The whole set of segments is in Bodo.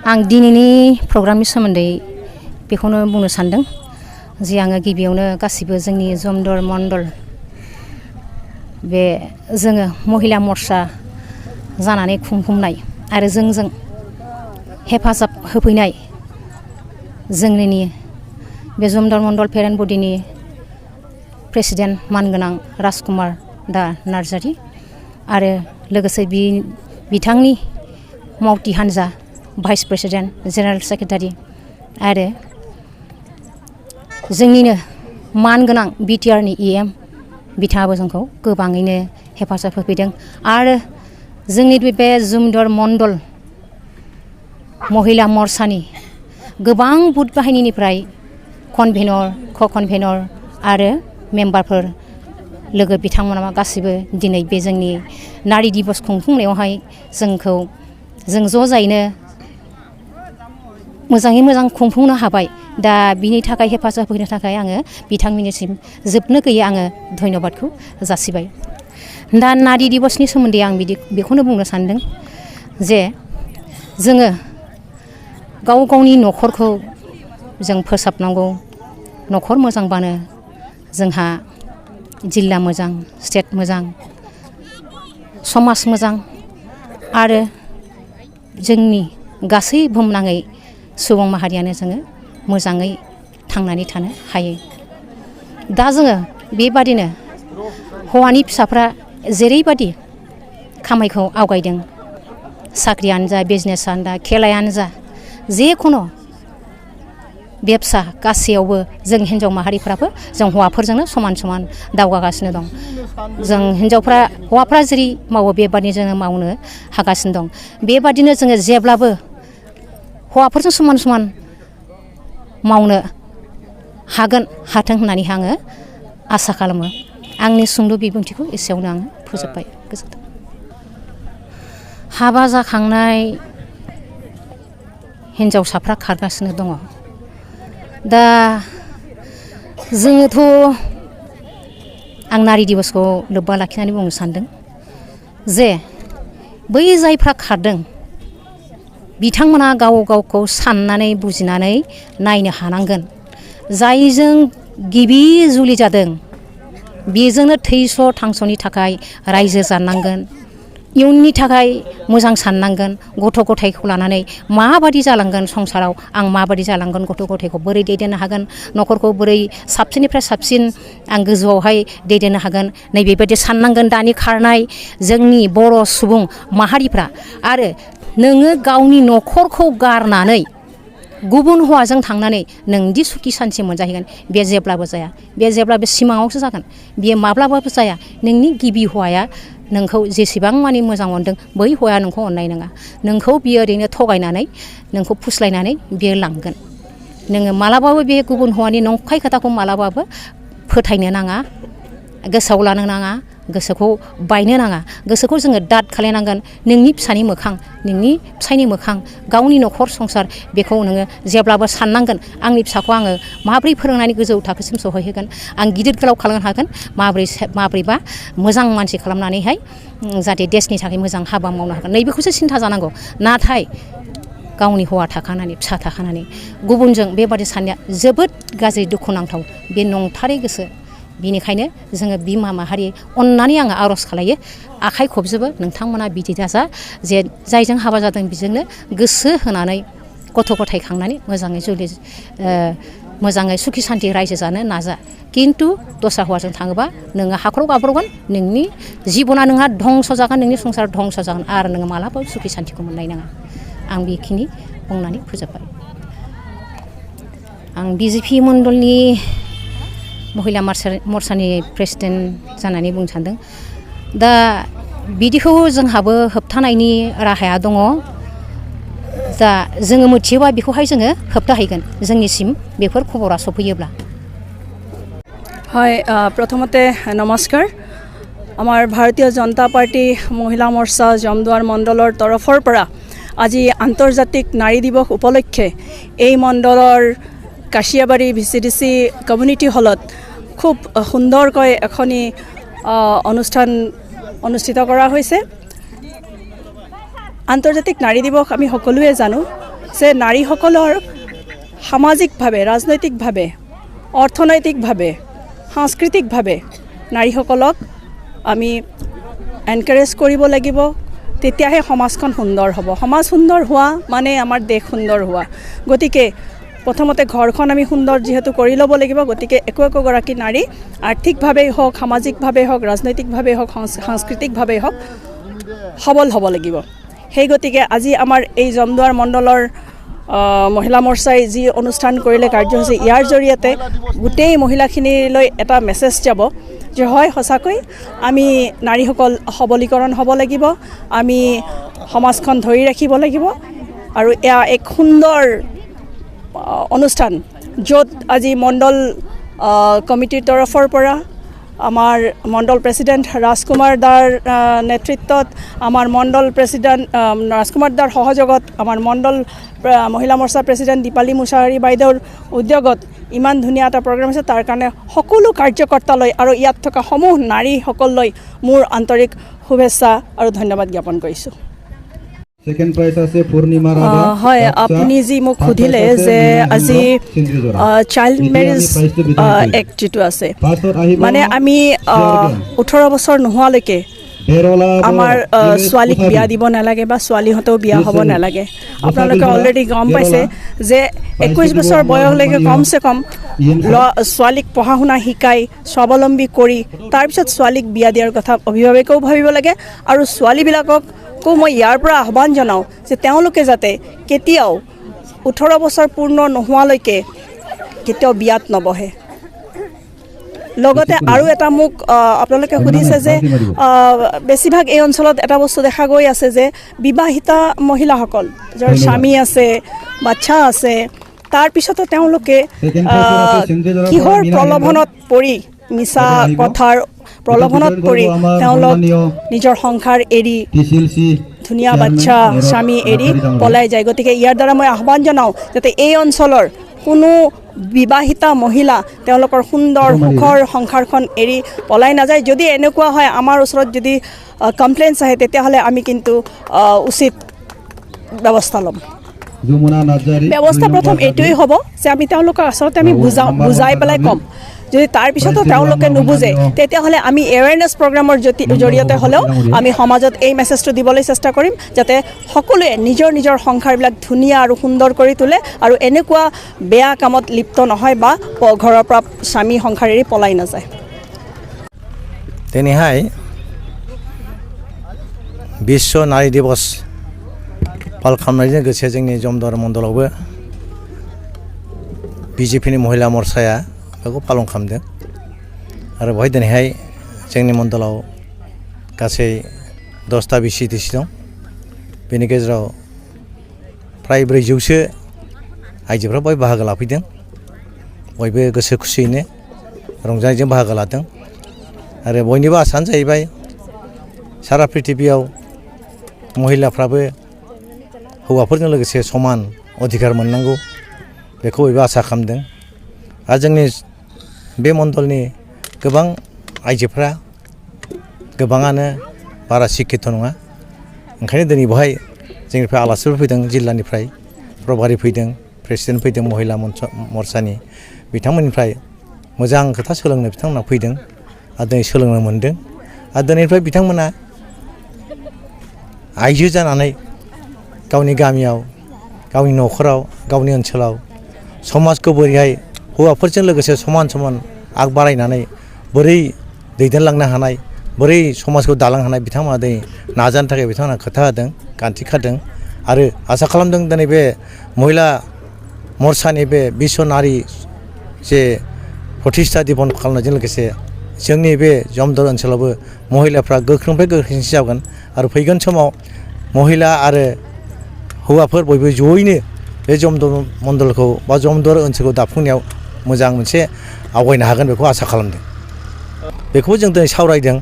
आं दिनैनि प्रग्रामनि सोमोन्दै बेखौनो बुंनो सानदों जे आङो गिबियावनो गासिबो जोंनि जमदर मण्डल बे जोङो महिला मर्चा जानानै खुंफुंनाय आरो जोंजों हेफाजाब होफैनाय जोंनि बे जमदर मण्डल पेरेन्ट बडिनि प्रेसिडेन्ट मानगोनां राजकुमार दा नार्जारी आरो लोगोसे बिथांनि मावथि हान्जा भाइस प्रेसिडेन्ट जेनेरेल सेक्रेटारि आरो जोंनिनो मानगोनां बिटिआरनि EM बिथाङाबो जोंखौ गोबाङैनो हेफाजाब होफैदों आरो जोंनि बे जमदर मण्डल महिला मर्चानि गोबां बुथ बाहिनीनिफ्राय कनभेनर क-कनभेनर आरो मेम्बारफोर लोगो बिथांमोना गासिबो दिनै बे जोंनि नारी दिबस खुंफुंनायावहाय जों ज' जायैनो मोजाङै मोजां खुंफुंनो हाबाय दा बिनि थाखाय हेफाजाब होनो थाखाय आङो बिथांमोननिसिम जोबनो गैयै आङो धन्यबादखौ जासिबाय। दा नारी दिबसनि सोमोन्दै आं बेखौनो बुंनो सानदों जे जोङो गाव गावनि न'खरखौ जों फोसाबनांगौ। न'खर मोजांबानो जोंहा जिल्ला मोजां, स्टेट मोजां, समाज मोजां आरो जोंनि गासै बुहुमनाङै सुबुं माहारियानो जोङो मोजाङै थांनानै थानो हायो। दा जोङो बेबादिनो हौवानि फिसाफ्रा जेरैबादि खामायखौ आवगायदों साख्रियानो जा बिजनेसानो जा खेलायानो जा जेखुनु बेबसा गासैयावबो जों हिन्जाव माहारिफ्राबो जों हौवाफोरजोंनो समान समान दावगागासिनो दं। जों हौवाफ्रा जेरै मावो बेबादिनो जोङो मावनो हागासिनो दं। बेबादिनो जोङो जेब्लाबो हौवाफोरजों समान समान मावनो हाथों होननानै आङो आसा खालामो। आंनि सुंद' बिबुंथिखौ एसेयावनो आङो फोजोबबाय। गोजोन्थों। हाबा जाखांनाय हिन्जावसाफ्रा खारगासिनो दङ। दा जोङोथ' आं नारी दिबसखौ लोब्बा लाखिनानै बुंनो सानदों जे बै जायफ्रा खारदों बिथांमोना गाव गावखौ साननानै बुजिनानै नायनो हानांगोन। जायजों गिबि जुलि जादों बेजोंनो थैस' थांस'नि थाखाय रायजो जानांगोन। इयुननि थाखाय मोजां साननांगोन। गथ' गथायखौ लानानै माबादि जालांगोन संसाराव आं माबादि जालांगोन, गथ' गथायखौ बोरै दैदेननो हागोन, न'खरखौ बोरै साबसिननिफ्राय साबसिन आं गोजौआवहाय दैदेननो हागोन, नैबेबायदि साननांगोन दानि खारनाय जोंनि बर' सुबुं माहारिफ्रा। आरो नोङो गावनि न'खरखौ गारनानै गुबुन हौवाजों थांनानै नोंदि सुखि सान्थि मोनजाहैगोन बे जेब्लाबो जाया। बे जेब्लाबो सिमाङावसो जागोन। बेयो माब्लाबाबो जाया। नोंनि गिबि हौवाया नोंखौ जेसेबां मानि मोजां मोनदों बै हौवाया नोंखौ अननाय नङा। नोंखौ बियो ओरैनो थगायनानै नोंखौ फुस्लायनानै बियो लांगोन। नोङो मालाबाबो बे गुबुन हौवानि नंखाय खोथाखौ मालाबाबो फोथायनो नाङा, गोसोआव लानो नाङा, गोसोखौ बायनो नाङा। गोसोखौ जोङो दाद खालायनांगोन। नोंनि फिसानि मोखां, नोंनि फिसायनि मोखां, गावनि न'खर संसार बेखौ नोङो जेब्लाबो साननांगोन। आंनि फिसाखौ आङो माब्रै फोरोंनानै गोजौ थाखोसिम सहैहोगोन, आं गिदिर गोलाव खालामनो हागोन, माब्रैबा मोजां मानसि खालामनानैहाय जाहाथे देशनि थाखाय मोजां हाबा मावनो हागोन नैबेखौसो सिन्था जानांगौ। नाथाय गावनि हौवा थाखानानै फिसा थाखानानै गुबुनजों बेबादि साननाया जोबोद गाज्रि दुखुनांथाव। बे नंथारै गोसो। बिनिखायनो जोङो बिमा माहारि अननानै आङो आर'ज खालायो, आखाइ खबजोबो नोंथांमोना बिदि दाजा जे जायजों हाबा जादों बेजोंनो गोसो होनानै गथ' गथाय खांनानै मोजाङै सुखि सान्थि रायजो जानो नाजा। खिन्थु दस्रा हौवाजों थाङोबा नोङो हाखराव गाब्रगोन, नोंनि जिबना नोंहा धंस जागोन, नोंनि संसार धंस जागोन आरो नोङो मालाबाबो सुखि सान्थिखौ मोननाय नङा। आं बेखिनि बुंनानै फोजोबबाय। आं BJP मण्डलनि महिला मर्चानि प्रेसिडेन्ट जानानै बुंनो सानदों। दा बिदिखौ जोंहाबो होबथानायनि राहाया दङ। दा जोङो मिथियोबा बेखौहाय जोङो होबथाहैगोन जोंनिसिम बेफोर खबरा सफैयोब्ला। হয়, প্ৰথমতে নমস্কাৰ। আমাৰ ভাৰতীয় জনতা পাৰ্টি মহিলা মৰ্চা জমদুৱাৰ মণ্ডলৰ তৰফৰ পৰা আজি আন্তৰ্জাতিক নাৰী দিৱস উপলক্ষে এই মণ্ডলৰ কাশিয়াবাৰী VCDC কমিউনিটি হলত খুব সুন্দৰকৈ এখনি অনুষ্ঠান অনুষ্ঠিত কৰা হৈছে। আন্তৰ্জাতিক নাৰী দিৱস আমি সকলোৱে জানো যে নাৰীসকলৰ সামাজিকভাৱে ৰাজনৈতিকভাৱে অৰ্থনৈতিকভাৱে সাংস্কৃতিকভাৱে নাৰীসকলক আমি এনকাৰেজ কৰিব লাগিব তেতিয়াহে সমাজখন সুন্দৰ হ'ব সমাজ সুন্দৰ হোৱা মানে আমাৰ দেশ সুন্দৰ হোৱা গতিকে প্ৰথমতে ঘৰখন আমি সুন্দৰ যেহেতু কৰি ল'ব লাগিব গতিকে একোগৰাকী নাৰী আৰ্থিকভাৱেই হওক সামাজিকভাৱেই হওক ৰাজনৈতিকভাৱেই হওক সাংস্কৃতিকভাৱেই হওক সবল হ'ব লাগিব সেই গতিকে আজি আমাৰ এই জমদুৱাৰ মণ্ডলৰ মহিলা মৰ্চাই যি অনুষ্ঠান কৰিলে কাৰ্যসূচী ইয়াৰ জৰিয়তে গোটেই মহিলাখিনিলৈ এটা মেছেজ যাব যে হয় সঁচাকৈ আমি নাৰীসকল সবলীকৰণ হ'ব লাগিব আমি সমাজখন ধৰি ৰাখিব লাগিব আৰু এয়া এক সুন্দৰ অনুষ্ঠান য'ত আজি মণ্ডল কমিটিৰ তৰফৰ পৰা আমাৰ মণ্ডল প্ৰেচিডেণ্ট ৰাজকুমাৰ দাৰ নেতৃত্বত আমাৰ মণ্ডল প্ৰেচিডেণ্ট ৰাজকুমাৰ দাৰ সহযোগত আমাৰ মণ্ডল মহিলা মৰ্চা প্ৰেচিডেণ্ট দীপালী মুছাহাৰী বাইদেউৰ উদ্যোগত ইমান ধুনীয়া এটা প্ৰগ্ৰাম আছে তাৰ কাৰণে সকলো কাৰ্যকৰ্তালৈ আৰু ইয়াত থকা সমূহ নাৰীসকললৈ মোৰ আন্তৰিক শুভেচ্ছা আৰু ধন্যবাদ জ্ঞাপন কৰিছোঁ সেকেন্ড প্রাইজ আছে পূর্ণিমা রাধা হয় আপুনি যি মোক সুধিলে যে আজি চাইল্ড মেৰেজ এক্ট যিটো আছে মানে আমি 18 বছৰ নোহোৱালৈকে আমাৰ ছোৱালীক বিয়া দিব নালাগে বা ছোৱালীহঁতেও বিয়া হ'ব নালাগে আপোনালোকে অলৰেডি গম পাইছে যে 21 বছৰ বয়সলৈকে কমচে কম ছোৱালীক পঢ়া শুনা শিকাই স্বাৱলম্বী কৰি তাৰপিছত ছোৱালীক বিয়া দিয়াৰ কথা অভিভাৱকেও ভাবিব লাগে আৰু ছোৱালীবিলাকক মই ইয়াৰ পৰা আহ্বান জনাওঁ যে তেওঁলোকে যাতে কেতিয়াও 18 বছৰ পূৰ্ণ নোহোৱালৈকে কেতিয়াও বিয়াত নবহে লগতে আৰু এটা মোক আপোনালোকে সুধিছে যে বেছিভাগ এই অঞ্চলত এটা বস্তু দেখা গৈ আছে যে বিবাহিতা মহিলাসকল যাৰ স্বামী আছে বাচ্চা আছে তাৰপিছতো তেওঁলোকে কিহৰ প্ৰলোভনত পৰি মিছা কথাৰ প্ৰলোভনত পৰি তেওঁলোক নিজৰ সংসাৰ এৰি ধুনীয়া বাচ্চা স্বামী এৰি পলাই যায় গতিকে ইয়াৰ দ্বাৰা মই আহ্বান জনাওঁ যাতে এই অঞ্চলৰ কোনো বিবাহিতা মহিলা তেওঁলোকৰ সুন্দৰ সুখৰ সংসাৰখন এৰি পলাই নাযায় যদি এনেকুৱা হয় আমাৰ ওচৰত যদি কমপ্লেইনছ আহে তেতিয়াহ'লে আমি কিন্তু উচিত ব্যৱস্থা ল'ম ব্যৱস্থা প্ৰথম এইটোৱেই হ'ব যে আমি তেওঁলোকক আচলতে আমি বুজাই পেলাই ক'ম যদি তাৰপিছতো তেওঁলোকে নুবুজে তেতিয়াহ'লে আমি এৱেৰনেছ প্ৰগ্ৰামৰ জৰিয়তে হ'লেও আমি সমাজত এই মেছেজটো দিবলৈ চেষ্টা কৰিম যাতে সকলোৱে নিজৰ নিজৰ সংসাৰবিলাক ধুনীয়া আৰু সুন্দৰ কৰি তোলে আৰু এনেকুৱা বেয়া কামত লিপ্ত নহয় বা ঘৰৰ পৰা স্বামী সংসাৰ এৰি পলাই নাযায় दिनैहाय विश्व नारी दिवस पालन खालामनायजों लोगोसे जोंनि जमदुवार मण्डलावबो बिजेपिनि महिला मर्चाया बेखौ पालन खालामदों आरो बेवहाय दिनैहाय जोंनि मण्डलाव गासै 10टा VCDC दं बेनि गेजेराव फ्राय 400सो आइजोफ्रा बयबो बाहागो लाफैदों बयबो गोसो खुसियैनो रंजानायजों बाहागो लादों आरो बयनिबो आसायानो जाहैबाय सारा पृथिबियाव महिलाफ्राबो हौवाफोरजों लोगोसे समान अधिकार मोननांगौ बेखौ बयबो आसा खालामदों आरो जोंनि बे मण्डलनि गोबां आइजोफ्रा गोबाङानो बारा शिक्षित नङा ओंखायनो दिनै बेवहाय जोंनिफ्राय आलासिफोर फैदों जिल्लानिफ्राय प्रभारी फैदों प्रेसिडेन्ट फैदों महिला मर्चानि बिथांमोननिफ्राय मोजां खोथा सोलोंनो बिथांमोना फैदों आरो दिनै सोलोंनो मोनदों आरो दिनैनिफ्राय बिथांमोना आइजो जानानै गावनि गामियाव गावनि न'खराव गावनि ओनसोलाव समाजखौ बोरैहाय हौवाफोरजों लोगोसे समान समान आग बारायनानै बोरै दैदेनलांनो हानाय बोरै समाजखौ दालांनो हानाय बिथांमोना दिनै नाजानो थाखाय बिथांमोना खोथा होदों गान्थि खादों आरो आसा खालामदों दिनै बे महिला मर्चानि बे बिश्व नारी जे प्रतिष्ठा दिबन खालामनायजों लोगोसे जोंनि बे जमदुवार ओनसोलावबो महिलाफ्रा गोख्रोंनिफ्राय गोख्रोंसिन जागोन आरो फैगोन समाव महिला आरो हौवाफोर बयबो जयैनो बे जमदुवार मण्डलखौ बा जमदुवार ओनसोलखौ दाफुंनायाव मोजां मोनसे आवगायनो हागोन बेखौ आसा खालामदों बेखौबो जों दिनै सावरायदों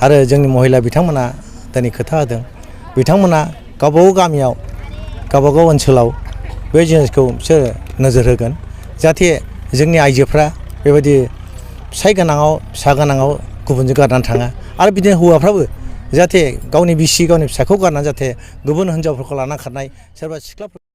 आरो जोंनि महिला बिथांमोना दिनै खोथा होदों बिथांमोना गावबागाव गामियाव गावबागाव ओनसोलाव बे जिनिसखौ बिसोर नोजोर होगोन जाहाथे जोंनि आइजोफ्रा बेबायदि फिसाय गोनाङाव फिसा गोनाङाव गुबुनजों गारनानै थाङा आरो बिदिनो हौवाफ्राबो जाहाथे गावनि बिसि गावनि फिसाखौ गारनानै जाहाथे गुबुन हिनजावफोरखौ लाना खारनाय सोरबा सिख्लाफोर